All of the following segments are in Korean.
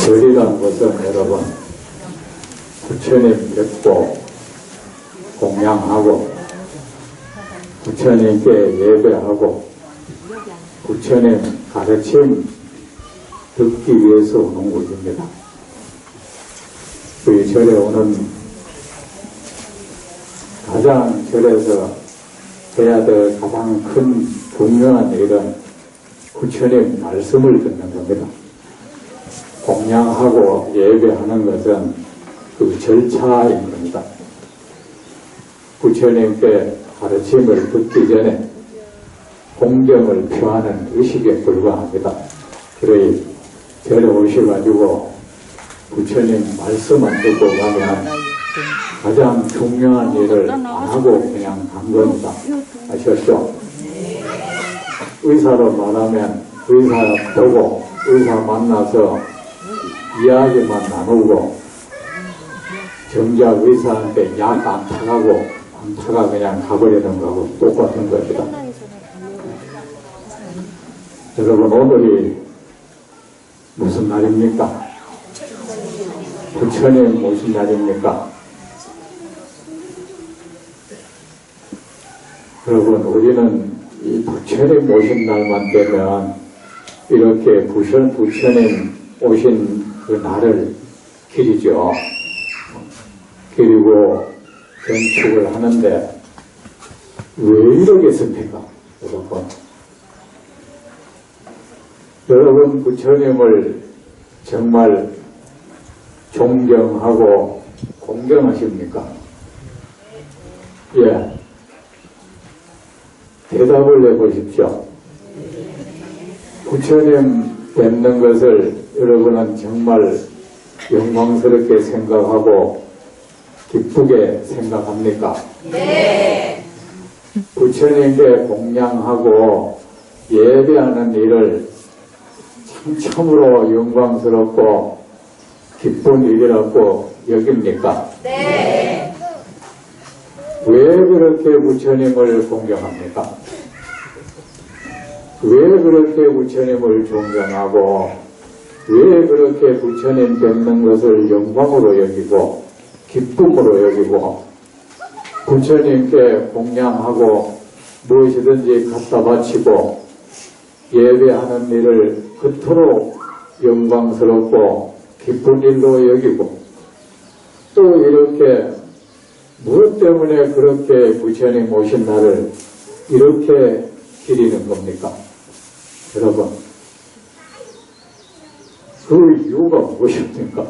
절이라는 것은 여러분 부처님 뵙고 공양하고 부처님께 예배하고 부처님 가르침 듣기 위해서 오는 곳입니다. 우리 절에 오는 가장 절에서 해야 될 가장 큰 중요한 일은 부처님 말씀을 듣는 겁니다. 공양하고 예배하는 것은 그 절차인 겁니다. 부처님께 가르침을 듣기 전에 공경을 표하는 의식에 불과합니다. 그러니 절에 오셔가지고 부처님 말씀만 듣고 가면 가장 중요한 일을 안 하고 그냥 간 겁니다. 아셨죠? 의사로 말하면 의사 보고 의사 만나서 이야기만 나누고 정작 의사한테 약 안 타가고 안 타가 그냥 가버리는 거하고 똑같은 겁니다. 여러분 오늘이 무슨 날입니까? 부처님 오신 날입니까? 여러분 우리는 이 부처님 오신 날만 되면 이렇게 부처님 오신 그 날을 기리죠. 기리고 건축을 하는데 왜 이러겠습니까? 여러분 부처님을 정말 존경하고 공경하십니까? 예. 대답을 해보십시오. 부처님 뵙는 것을 여러분은 정말 영광스럽게 생각하고 기쁘게 생각합니까? 네. 부처님께 공양하고 예배하는 일을 참으로 영광스럽고 기쁜 일이라고 여깁니까? 네. 왜 그렇게 부처님을 공경합니까? 왜 그렇게 부처님을 존경하고 왜 그렇게 부처님 뵙는 것을 영광으로 여기고 기쁨으로 여기고 부처님께 공양하고 무엇이든지 갖다 바치고 예배하는 일을 그토록 영광스럽고 기쁜 일로 여기고 또 이렇게 무엇 때문에 그렇게 부처님 오신 날을 이렇게 기리는 겁니까? 여러분 그 이유가 무엇입니까?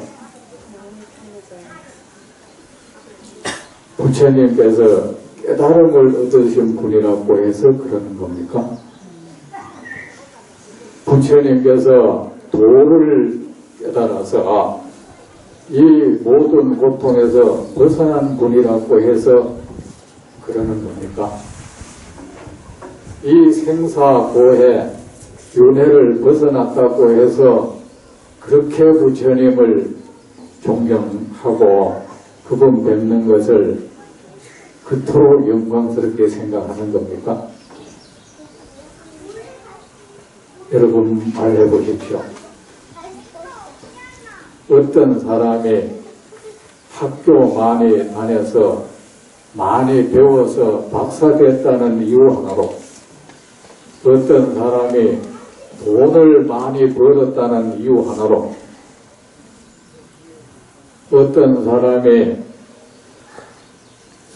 부처님께서 깨달음을 얻으신 분이라고 해서 그러는 겁니까? 부처님께서 도를 깨달아서 이 모든 고통에서 벗어난 분이라고 해서 그러는 겁니까? 이 생사고해 윤회를 벗어났다고 해서 그렇게 부처님을 존경하고 그분 뵙는 것을 그토록 영광스럽게 생각하는 겁니까? 여러분 말해 보십시오. 어떤 사람이 학교 많이 다녀서 많이 배워서 박사 됐다는 이유 하나로 어떤 사람이 돈을 많이 벌었다는 이유 하나로 어떤 사람이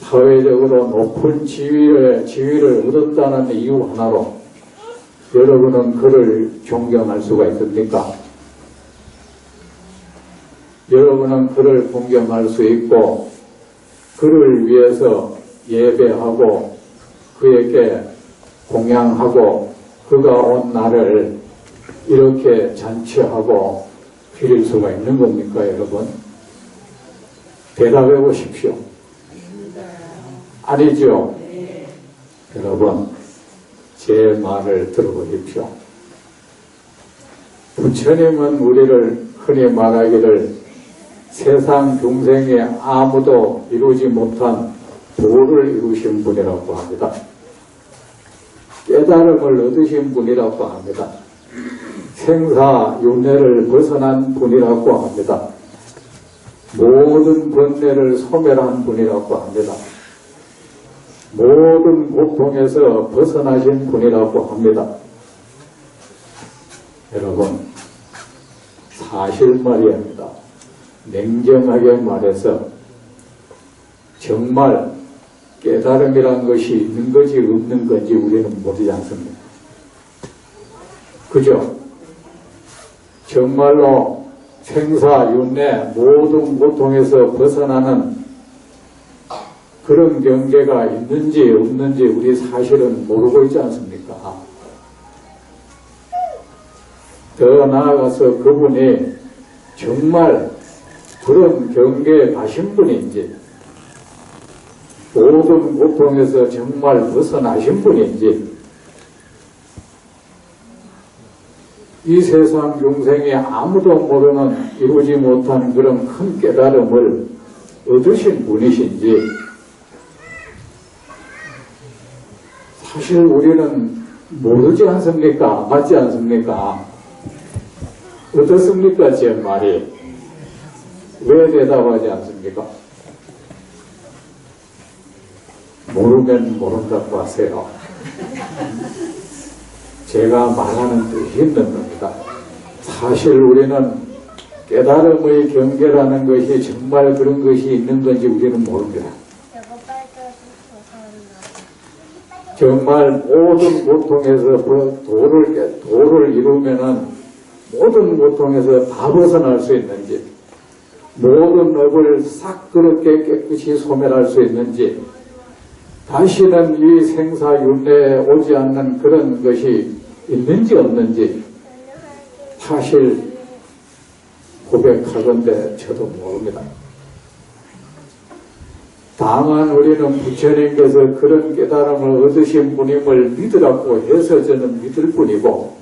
사회적으로 높은 지위를 얻었다는 이유 하나로 여러분은 그를 존경할 수가 있습니까? 여러분은 그를 존경할 수 있고 그를 위해서 예배하고 그에게 공양하고 그가 온 날을 이렇게 잔치하고 기릴 수가 있는 겁니까, 여러분? 대답해 보십시오. 아니죠? 여러분, 제 말을 들어보십시오. 부처님은 우리를 흔히 말하기를 세상 중생에 아무도 이루지 못한 도를 이루신 분이라고 합니다. 깨달음을 얻으신 분이라고 합니다. 생사윤회를 벗어난 분이라고 합니다. 모든 번뇌를 소멸한 분이라고 합니다. 모든 고통에서 벗어나신 분이라고 합니다. 여러분, 사실 말입니다. 냉정하게 말해서 정말 깨달음이란 것이 있는 건지 없는 건지 우리는 모르지 않습니까? 그죠? 정말로 생사윤회 모든 고통에서 벗어나는 그런 경계가 있는지 없는지 우리 사실은 모르고 있지 않습니까? 더 나아가서 그분이 정말 그런 경계에 가신 분인지 모든 고통에서 정말 벗어나신 분인지 이 세상 중생이 아무도 모르는 이루지 못한 그런 큰 깨달음을 얻으신 분이신지 사실 우리는 모르지 않습니까? 맞지 않습니까? 어떻습니까? 제 말이 왜 대답하지 않습니까? 모르면 모른다고 하세요. 제가 말하는 뜻이 있는 겁니다. 사실 우리는 깨달음의 경계라는 것이 정말 그런 것이 있는 건지 우리는 모릅니다. 정말 모든 고통에서 도를 이루면은 모든 고통에서 다 벗어날 수 있는지, 모든 업을 싹 그렇게 깨끗이 소멸할 수 있는지, 다시는 이 생사윤회에 오지 않는 그런 것이 있는지 없는지 사실 고백하건대 저도 모릅니다. 다만 우리는 부처님께서 그런 깨달음을 얻으신 분임을 믿으라고 해서 저는 믿을 뿐이고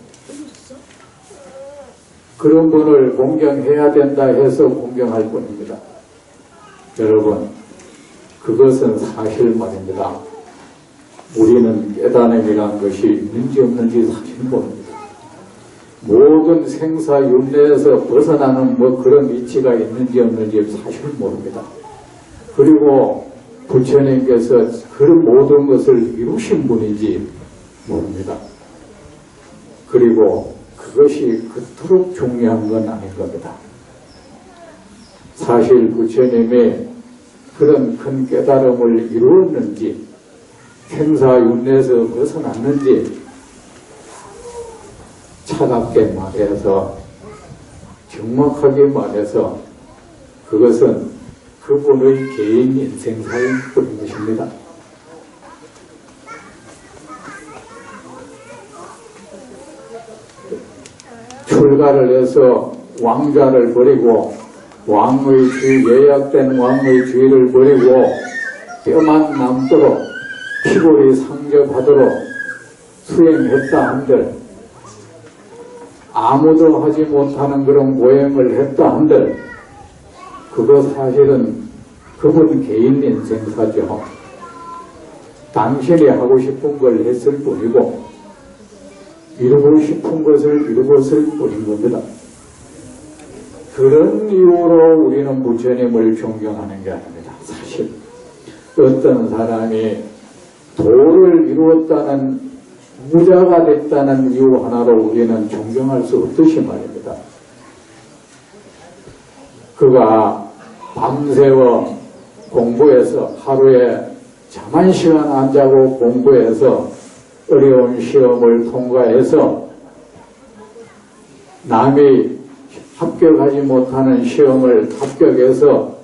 그런 분을 공경해야 된다 해서 공경할 뿐입니다. 여러분, 그것은 사실 말입니다. 우리는 깨달음이란 것이 있는지 없는지 사실 모릅니다. 모든 생사윤회에서 벗어나는 그런 이치가 있는지 없는지 사실 모릅니다. 그리고 부처님께서 그런 모든 것을 이루신 분인지 모릅니다. 그리고 그것이 그토록 중요한 건 아닌 겁니다. 사실 부처님이 그런 큰 깨달음을 이루었는지 생사윤회에서 벗어났는지 차갑게 말해서 정확하게 말해서 그것은 그분의 개인 인생사인 뿐인 것입니다. 출가를 해서 왕좌를 버리고 왕의 주의, 예약된 왕의 주의를 버리고 뼈만 남도록 피골이 상접하도록 수행했다 한들 아무도 하지 못하는 그런 모행을 했다 한들 그거 사실은 그분 개인 인생사죠. 당신이 하고 싶은 걸 했을 뿐이고 이루고 싶은 것을 이루었을 뿐인 겁니다. 그런 이유로 우리는 부처님을 존경하는 게 아닙니다. 사실 어떤 사람이 도를 이루었다는 무자가 됐다는 이유 하나로 우리는 존경할 수 없듯이 말입니다. 그가 밤새워 공부해서 하루에 잠 한 시간 안 자고 공부해서 어려운 시험을 통과해서 남이 합격하지 못하는 시험을 합격해서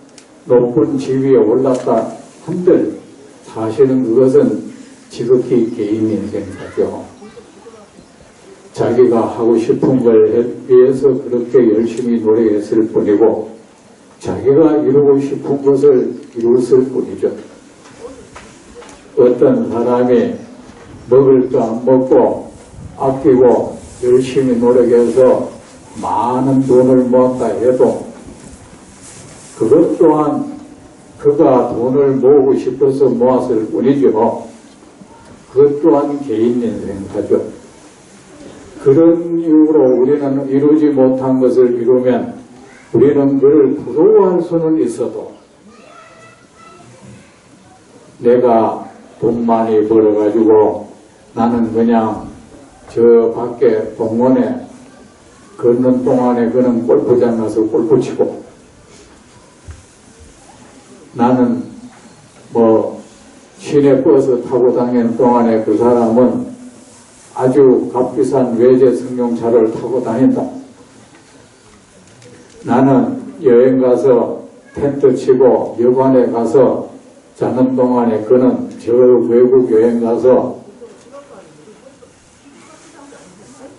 높은 지위에 올랐다 한들 사실은 그것은 지극히 개인 인생사죠. 자기가 하고 싶은 걸 위해서 그렇게 열심히 노력했을 뿐이고 자기가 이루고 싶은 것을 이뤘을 뿐이죠. 어떤 사람이 먹을 거 안 먹고 아끼고 열심히 노력해서 많은 돈을 모았다 해도 그것 또한 그가 돈을 모으고 싶어서 모았을 뿐이죠. 그것 그 또한 개인 인생사죠. 그런 이유로 우리는 이루지 못한 것을 이루면 우리는 그를 부러워할 수는 있어도 내가 돈 많이 벌어가지고 나는 그냥 저 밖에 동원에 걷는 동안에 그는 골프장 가서 골프 치고 나는 뭐 시내 버스 타고 다니는 동안에 그 사람은 아주 값비싼 외제 승용차를 타고 다닌다. 나는 여행 가서 텐트 치고 여관에 가서 자는 동안에 그는 저 외국 여행 가서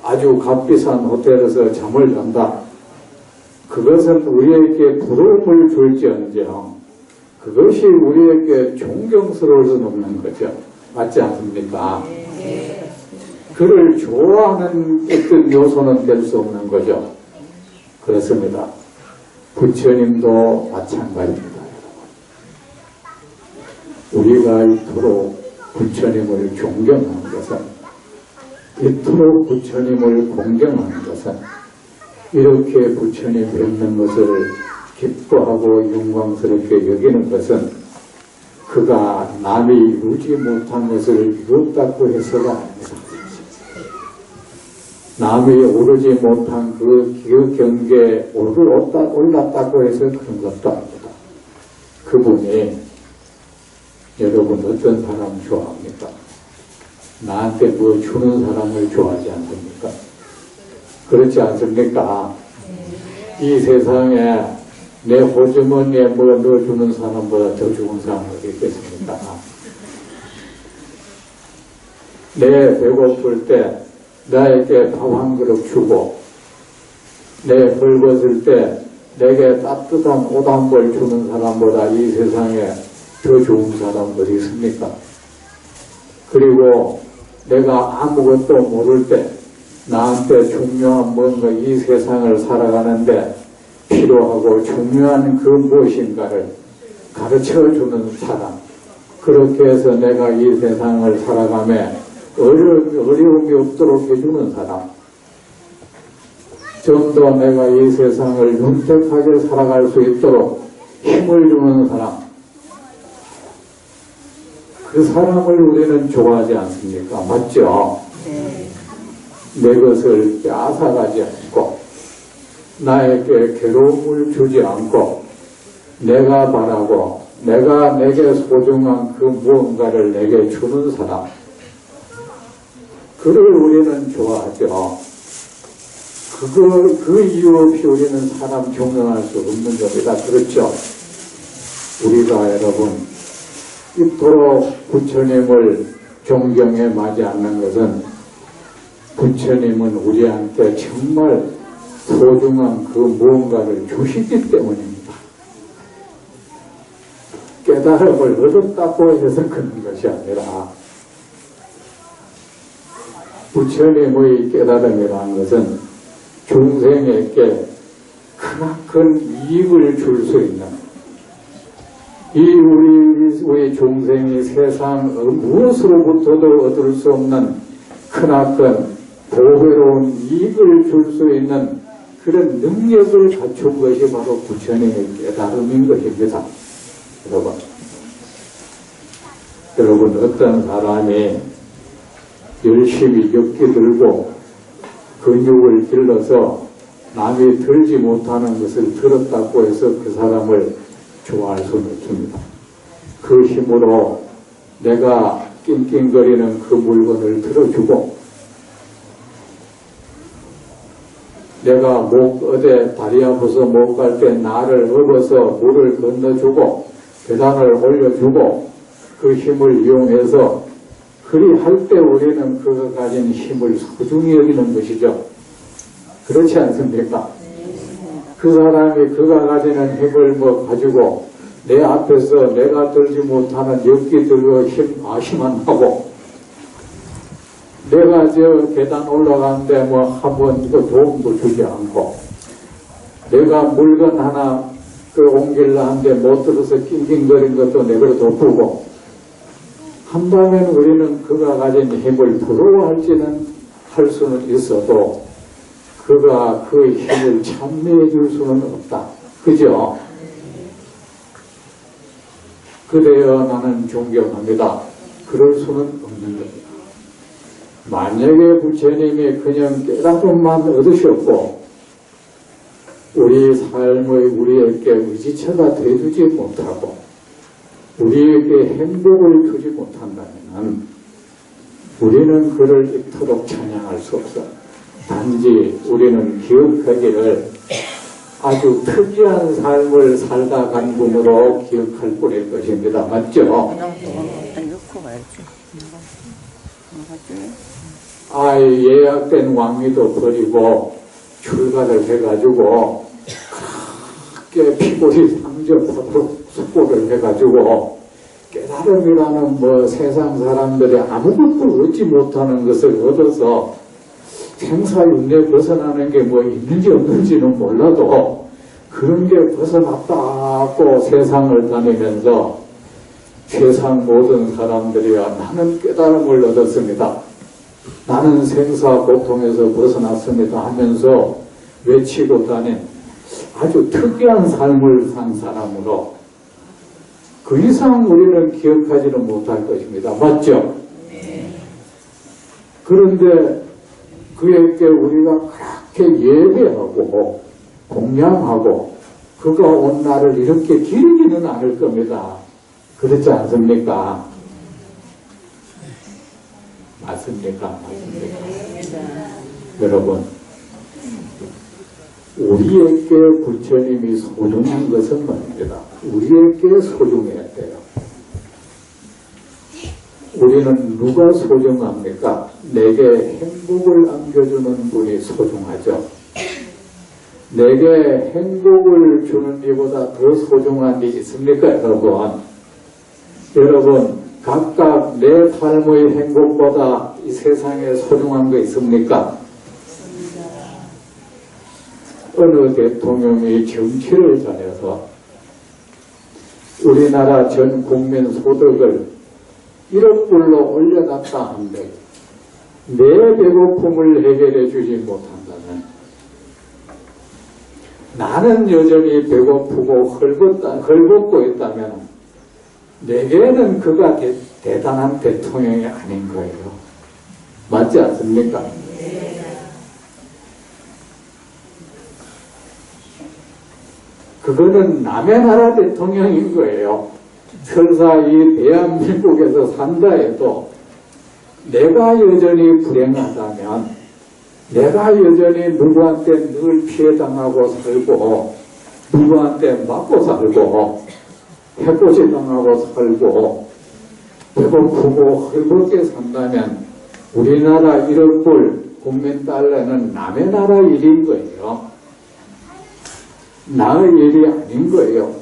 아주 값비싼 호텔에서 잠을 잔다. 그것은 우리에게 부러움을 줄지언정 그것이 우리에게 존경스러울 수는 없는 거죠. 맞지 않습니까? 그를 좋아하는 어떤 요소는 될 수 없는 거죠. 그렇습니다. 부처님도 마찬가지입니다. 우리가 이토록 부처님을 존경하는 것은 이토록 부처님을 공경하는 것은 이렇게 부처님 뵙는 것을 기뻐하고 영광스럽게 여기는 것은 그가 남이 이루지 못한 것을 이뤘다고 해서가 아닙니다. 남이 오르지 못한 그 경계에 올랐다고 해서 그런 것도 아닙니다. 그분이 여러분 어떤 사람 좋아합니까? 나한테 뭐 주는 사람을 좋아하지 않습니까? 그렇지 않습니까? 이 세상에 내 호주머니에 뭐 넣어주는 사람보다 더 좋은 사람이 어디 있겠습니까? 내 배고플 때 나에게 밥 한 그릇 주고 내 벌벗을 때 내게 따뜻한 옷 한 벌 주는 사람보다 이 세상에 더 좋은 사람 어디 있습니까? 그리고 내가 아무것도 모를 때 나한테 중요한 뭔가 이 세상을 살아가는데 필요하고 중요한 그 무엇인가를 가르쳐주는 사람, 그렇게 해서 내가 이 세상을 살아가며 어려움이 없도록 해주는 사람, 좀 더 내가 이 세상을 윤택하게 살아갈 수 있도록 힘을 주는 사람, 그 사람을 우리는 좋아하지 않습니까? 맞죠? 내 것을 빼앗아가지 않고 나에게 괴로움을 주지 않고 내가 바라고 내가 내게 소중한 그 무언가를 내게 주는 사람, 그를 우리는 좋아하죠. 그 이유 없이 우리는 사람 존경할 수 없는 겁니다. 그렇죠? 우리가 여러분 이토록 부처님을 존경해 마지 않는 것은 부처님은 우리한테 정말 소중한 그 무언가를 주시기 때문입니다. 깨달음을 얻었다고 해서 그런 것이 아니라 부처님의 깨달음이라는 것은 중생에게 크나큰 이익을 줄 수 있는 우리 중생이 세상 무엇으로부터도 얻을 수 없는 크나큰 보배로운 이익을 줄 수 있는 그런 능력을 갖춘 것이 바로 부처님의 깨달음인 것입니다. 여러분 어떤 사람이 열심히 엮기 들고 근육을 길러서 남이 들지 못하는 것을 들었다고 해서 그 사람을 좋아할 수는 없습니다. 그 힘으로 내가 낑낑거리는 그 물건을 들어주고 내가 어디 다리 아파서 못 갈 때 나를 업어서 물을 건너주고 계단을 올려주고 그 힘을 이용해서 그리 할 때 우리는 그가 가진 힘을 소중히 여기는 것이죠. 그렇지 않습니까? 그 사람이 그가 가지는 힘을 가지고 내 앞에서 내가 들지 못하는 엮기 들고 힘안 하고 내가 저 계단 올라가는데 한 번 도움도 주지 않고 내가 물건 하나 옮기려 하는데 못 들어서 낑낑거린 것도 내버려 둬두고 한다면 우리는 그가 가진 힘을 부러워할지는 할 수는 있어도 그가 그 힘을 찬미해 줄 수는 없다. 그죠? 그래야 나는 존경합니다. 그럴 수는 없는 겁니다. 만약에 부처님이 그냥 깨달음만 얻으셨고 우리 삶의 우리에게 의지처가 되주지 못하고 우리에게 행복을 주지 못한다면 우리는 그를 이토록 찬양할 수 없어. 단지 우리는 기억하기를 아주 특이한 삶을 살다 간 분으로 기억할 뿐일 것입니다. 맞죠? 아이 예약된 왕위도 버리고 출가를 해가지고 그렇게 피골이 상접하도록 숙고를 해가지고 깨달음이라는 뭐 세상 사람들이 아무것도 얻지 못하는 것을 얻어서 생사윤회 벗어나는 게 뭐 있는지 없는지는 몰라도 그런 게 벗어났다고 세상을 다니면서 세상 모든 사람들이야 나는 깨달음을 얻었습니다. 나는 생사 고통에서 벗어났습니다 하면서 외치고 다닌 아주 특이한 삶을 산 사람으로 그 이상 우리는 기억하지는 못할 것입니다. 맞죠? 그런데 그에게 우리가 그렇게 예배하고 공양하고 그가 온 날을 이렇게 기리지는 않을 겁니다. 그렇지 않습니까? 맞습니까? 여러분, 우리에게 부처님이 소중한 것은 뭡니다? 우리에게 소중해야 돼요. 우리는 누가 소중합니까? 내게 행복을 안겨주는 분이 소중하죠. 내게 행복을 주는 이보다 더 소중한 게 있습니까, 여러분? 여러분, 각각 내 삶의 행복보다 이 세상에 소중한 거 있습니까? 어느 대통령이 정치를 잘해서 우리나라 전 국민 소득을 1억 불로 올려놨다 한데 내 배고픔을 해결해 주지 못한다면 나는 여전히 배고프고 헐벗고 있다면 내게는 그가 대단한 대통령이 아닌 거예요. 맞지 않습니까? 그거는 남의 나라 대통령인 거예요. 설사 이 대한민국에서 산다 해도 내가 여전히 불행하다면 내가 여전히 누구한테 늘 피해당하고 살고 누구한테 맞고 살고 해코지 당하고 살고 배고프고 헐벗게 산다면 우리나라 1억 불 국민 달러는 남의 나라 일인 거예요. 나의 일이 아닌 거예요.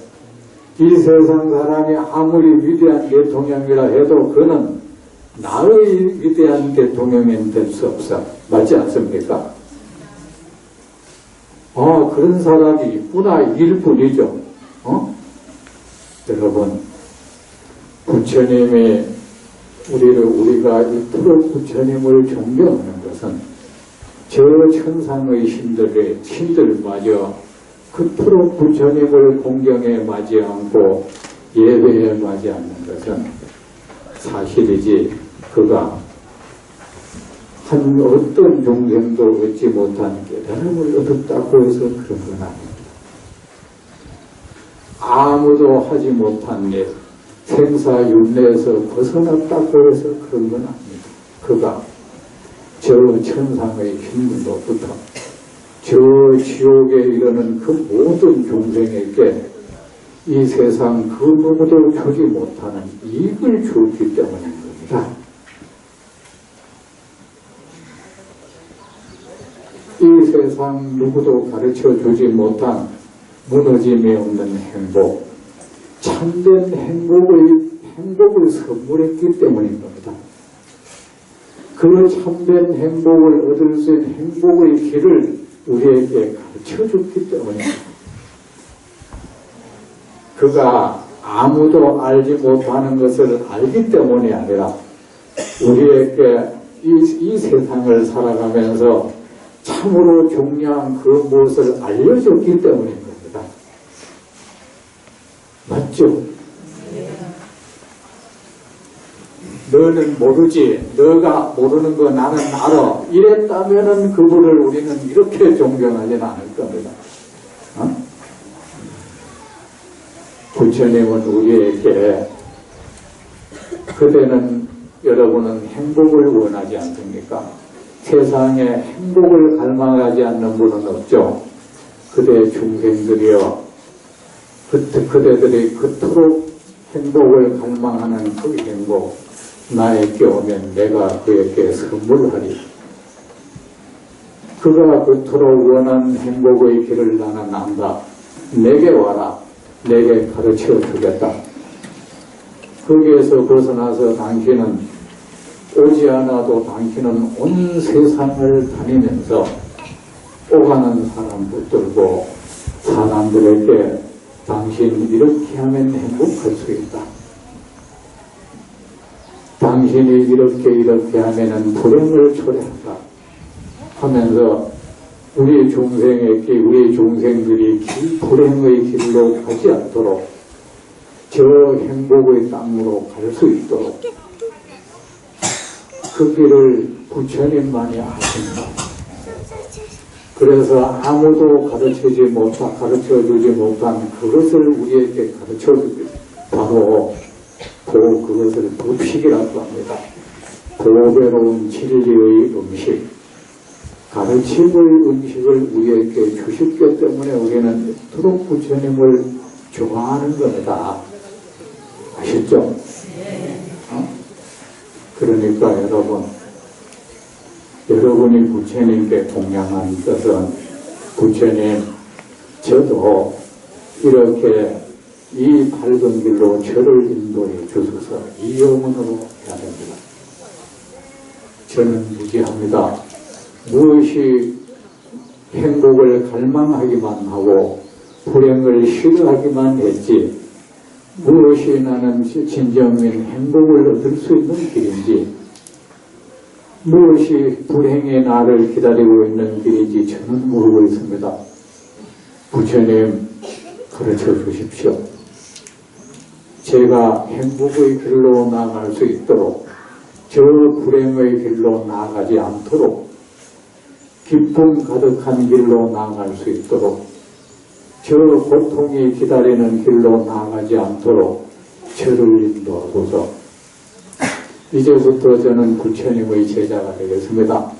이 세상 사람이 아무리 위대한 대통령이라 해도 그는 나의 위대한 대통령은 될 수 없어. 맞지 않습니까? 그런 사람이 있구나 일 뿐이죠. 여러분, 부처님이 우리가 이토록 부처님을 존경하는 것은 저 천상의 신들마저 그토록 부처님을 공경에 맞지 않고 예배에 맞지 않는 것은 사실이지 그가 한 어떤 종생도 얻지 못한 깨달음을 얻었다고 해서 그런 건 아닙니다. 아무도 하지 못한 일, 생사윤회에서 벗어났다고 해서 그런 건 아닙니다. 그가 저 천상의 신들로부터 저 지옥에 이르는 그 모든 종생에게 이 세상 그 누구도 주지 못하는 이익을 주었기 때문인 겁니다. 이 세상 누구도 가르쳐 주지 못한 무너짐이 없는 행복, 참된 행복을 선물했기 때문인 겁니다. 그 참된 행복을 얻을 수 있는 행복의 길을 우리에게 가르쳐 줬기 때문입니다. 그가 아무도 알지 못하는 것을 알기 때문이 아니라 우리에게 이 세상을 살아가면서 참으로 중요한 그 무엇을 알려줬기 때문인 겁니다. 맞죠? 너는 모르지, 너가 모르는 거 나는 알아. 이랬다면은 그분을 우리는 이렇게 존경하지는 않을 겁니다. 부처님은 우리에게 그대는 여러분은 행복을 원하지 않습니까? 세상에 행복을 갈망하지 않는 분은 없죠. 그대 중생들이여 그대들이 그토록 행복을 갈망하는 그 행복 나에게 오면 내가 그에게 선물하리. 그가 그토록 원하는 행복의 길을 나는 안다. 내게 와라. 내게 가르쳐 주겠다. 거기에서 벗어나서 당신은 오지 않아도 당신은 온 세상을 다니면서 오가는 사람 붙들고 사람들에게 당신 이렇게 하면 행복할 수 있다. 당신이 이렇게 하면은 불행을 초래한다. 하면서 우리 중생들이 불행의 길로 가지 않도록 저 행복의 땅으로 갈 수 있도록 그 길을 부처님만이 아십니다. 그래서 아무도 가르쳐주지 못한 그것을 우리에게 가르쳐주기 바로 그것을 법식이라고 합니다. 보배로운 진리의 음식, 가르침의 음식을 우리에게 주셨기 때문에 우리는 그토록 부처님을 좋아하는 겁니다. 아시죠? 그러니까 여러분이 부처님께 공양한 뜻은 부처님 저도 이렇게 이 밝은 길로 저를 인도해 주셔서 이 영혼으로 해야 됩니다. 저는 무지합니다. 무엇이 행복을 갈망하기만 하고 불행을 싫어하기만 했지 무엇이 나는 진정인 행복을 얻을 수 있는 길인지 무엇이 불행의 나를 기다리고 있는 길인지 저는 모르고 있습니다. 부처님 가르쳐 주십시오. 제가 행복의 길로 나아갈 수 있도록 저 불행의 길로 나아가지 않도록 기쁨 가득한 길로 나아갈 수 있도록 저 고통이 기다리는 길로 나아가지 않도록 저를 인도하소서. 이제부터 저는 부처님의 제자가 되겠습니다.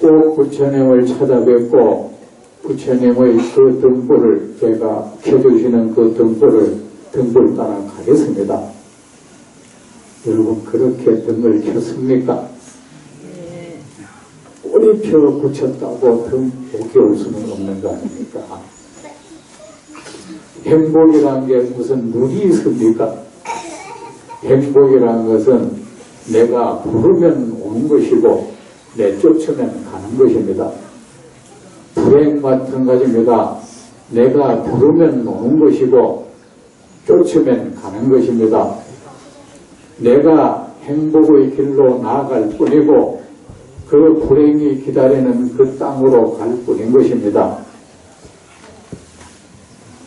꼭 부처님을 찾아뵙고 부처님의 그 등불을 제가 켜주시는 그 등불 따라 가겠습니다. 여러분 그렇게 등을 켰습니까? 꼬리표 붙였다고 등 목이 올 수는 없는 거 아닙니까? 행복이란 게 무슨 눈이 있습니까? 행복이란 것은 내가 부르면 오는 것이고 내쫓으면 가는 것입니다. 불행 마찬가지입니다. 내가 부르면 오는 것이고 쫓으면 가는 것입니다. 내가 행복의 길로 나아갈 뿐이고 그 불행이 기다리는 그 땅으로 갈 뿐인 것입니다.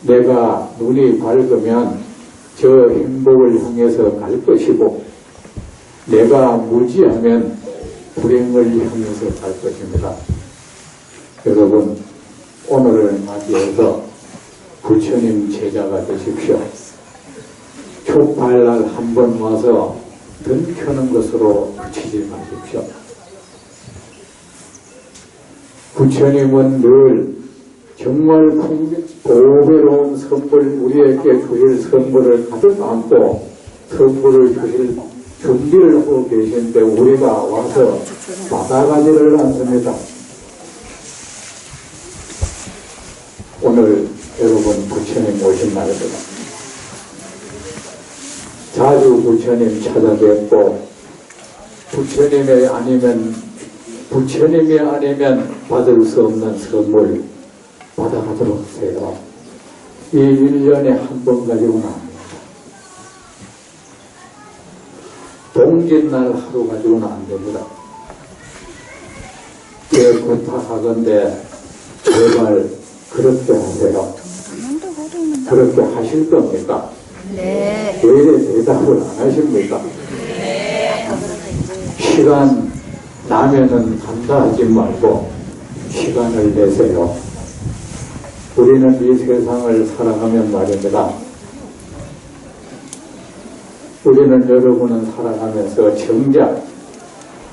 내가 눈이 밝으면 저 행복을 향해서 갈 것이고 내가 무지하면 불행을 향해서 갈 것입니다. 여러분 오늘을 맞이해서 부처님 제자가 되십시오. 촛발날 한 번 와서 등 켜는 것으로 그치지 마십시오. 부처님은 늘 정말 보배로운 선물, 우리에게 주실 선물을 가득 안고 선물을 주실 준비를 하고 계신데 우리가 와서 받아가지를 않습니다. 오늘 여러분 부처님 오신 날입니다. 자주 부처님 찾아뵙고 부처님이 아니면 받을 수 없는 선물 받아가도록 하세요. 이 1년에 한 번 가지고는 안 됩니다. 동짓날 하루 가지고는 안 됩니다. 부탁하건대 제발 그렇게 하세요. 그렇게 하실 겁니까? 네. 왜 이래 대답을 안 하십니까? 시간 나면은 간다 하지 말고 시간을 내세요. 우리는 이 세상을 살아가면 말입니다. 우리는 여러분은 살아가면서 정작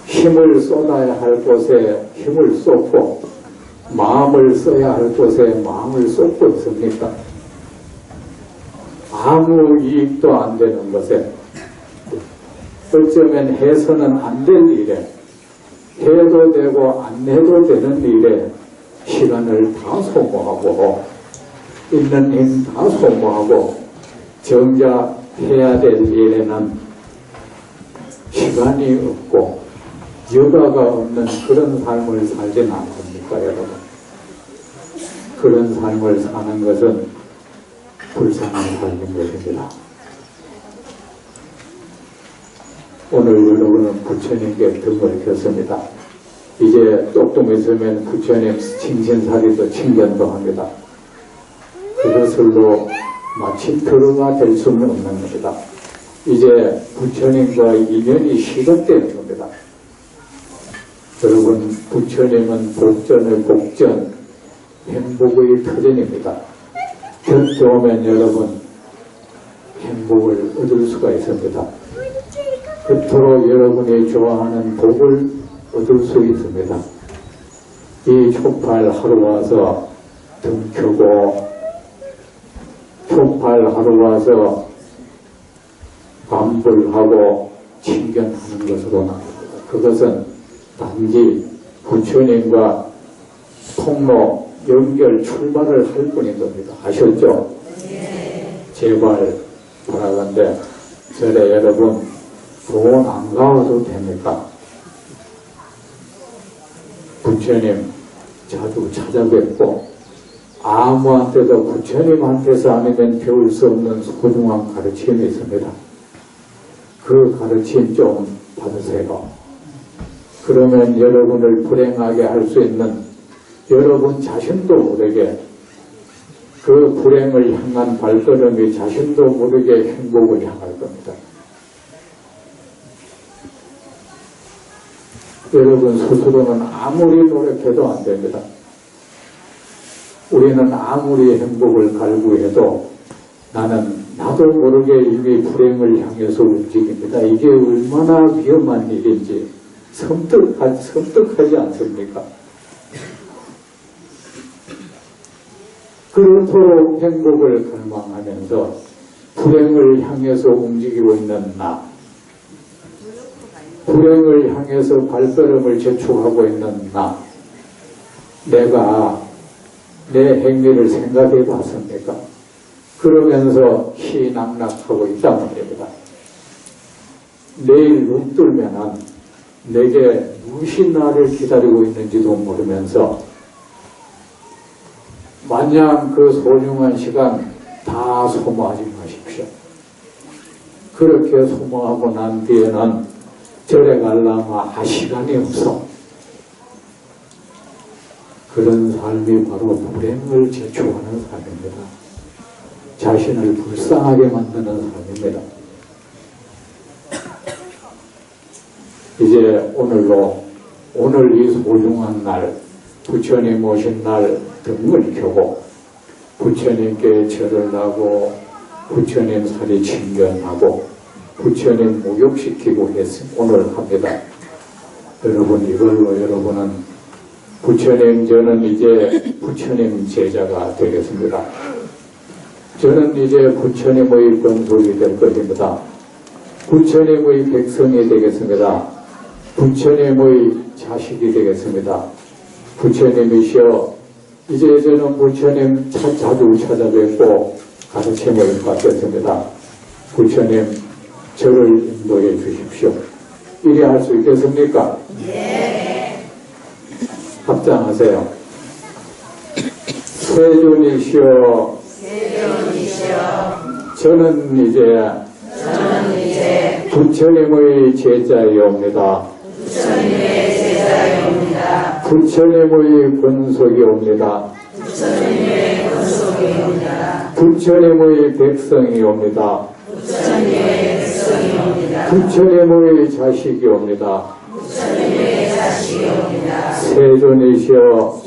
힘을 쏟아야 할 곳에 힘을 쏟고 마음을 써야 할 곳에 마음을 쏟고 있습니까? 아무 이익도 안 되는 것에 어쩌면 해서는 안 될 일에 해도 되고 안 해도 되는 일에 시간을 다 소모하고 있는 힘 다 소모하고 정작 해야 될 일에는 시간이 없고 여가가 없는 그런 삶을 살지는 않습니까, 여러분? 그런 삶을 사는 것은 불쌍한 삶인 것입니다. 오늘 여러분은 부처님께 등을 켰습니다. 이제 똑똑해지면 부처님 칭신사리도 칭견도 합니다. 그것을로 마침 들어가 될 수는 없는 겁니다. 이제 부처님과 인연이 시작되는 겁니다. 여러분, 부처님은 복전의 복전, 행복의 터전입니다. 곁에 오면 여러분 행복을 얻을 수가 있습니다. 그토록 여러분이 좋아하는 복을 얻을 수 있습니다. 이 촉발 하러 와서 등 켜고 촉발 하러 와서 반불하고 칭견하는 것으로 나옵니다. 그것은 단지 부처님과 통로 연결 출발을 할 뿐인 겁니다. 아셨죠? 제발 바라건대 절에 여러분 돈 안 가워도 됩니까? 부처님 자주 찾아뵙고 아무한테도 부처님한테서 아니면 배울 수 없는 소중한 가르침이 있습니다. 그 가르침 좀 받으세요. 그러면 여러분을 불행하게 할 수 있는 여러분 자신도 모르게 그 불행을 향한 발걸음이 자신도 모르게 행복을 향할 겁니다. 여러분 스스로는 아무리 노력해도 안 됩니다. 우리는 아무리 행복을 갈구해도 나는 나도 모르게 이미 불행을 향해서 움직입니다. 이게 얼마나 위험한 일인지 섬뜩하지 않습니까? 그토록 행복을 갈망하면서 불행을 향해서 움직이고 있는 나, 불행을 향해서 발걸음을 재촉하고 있는 나, 내가 내 행위를 생각해 봤습니까? 그러면서 희낙낙하고 있단 말입니다. 내일 눈 뜨면은 내게 무엇이 나를 기다리고 있는지도 모르면서 마냥 그 소중한 시간 다 소모하지 마십시오. 그렇게 소모하고 난 뒤에는 절에 갈라마 시간이 없어. 그런 삶이 바로 불행을 재촉하는 삶입니다. 자신을 불쌍하게 만드는 삶입니다. 이제 오늘 이 소중한 날, 부처님 오신 날 등을 켜고 부처님께 절을 하고 부처님 사리 칭견하고 부처님 목욕시키고 오늘 합니다. 여러분 이걸로 여러분은 부처님 저는 이제 부처님 제자가 되겠습니다. 저는 이제 부처님의 권속이 될 것입니다. 부처님의 백성이 되겠습니다. 부처님의 자식이 되겠습니다. 부처님이시여 이제 저는 부처님 자주 찾아뵙고 가르침을 받겠습니다. 부처님 저를 인도해 주십시오. 이래 할 수 있겠습니까? 네. 합장하세요. 세존이시여 저는 이제 부처님의 제자이옵니다. 부처님의 본속이옵니다. 부처님의 백성이옵니다. 부처님의 자식이옵니다. 세존이시여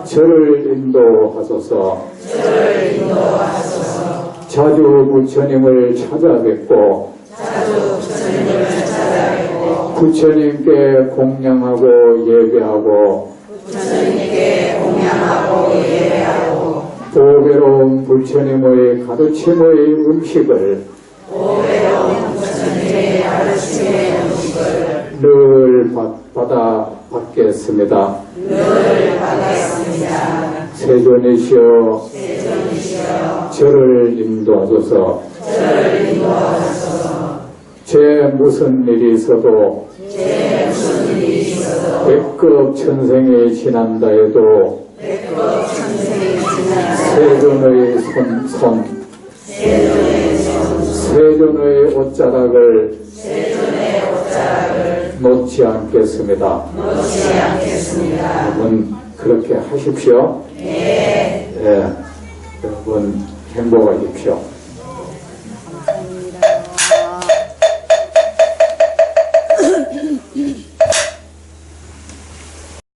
저를 인도하소서. 자주 부처님을 찾아뵙고 부처님께 공양하고 예배하고 보배로운 부처님의 가르침의 음식을 늘 받겠습니다. 세존이시여 저를 인도하소서. 제 무슨 일이 있어도 백급 천생이 지난다 해도 세존의 세존의 옷자락을 놓지 않겠습니다. 여러분 그렇게 하십시오. 네. 여러분 행복하십시오.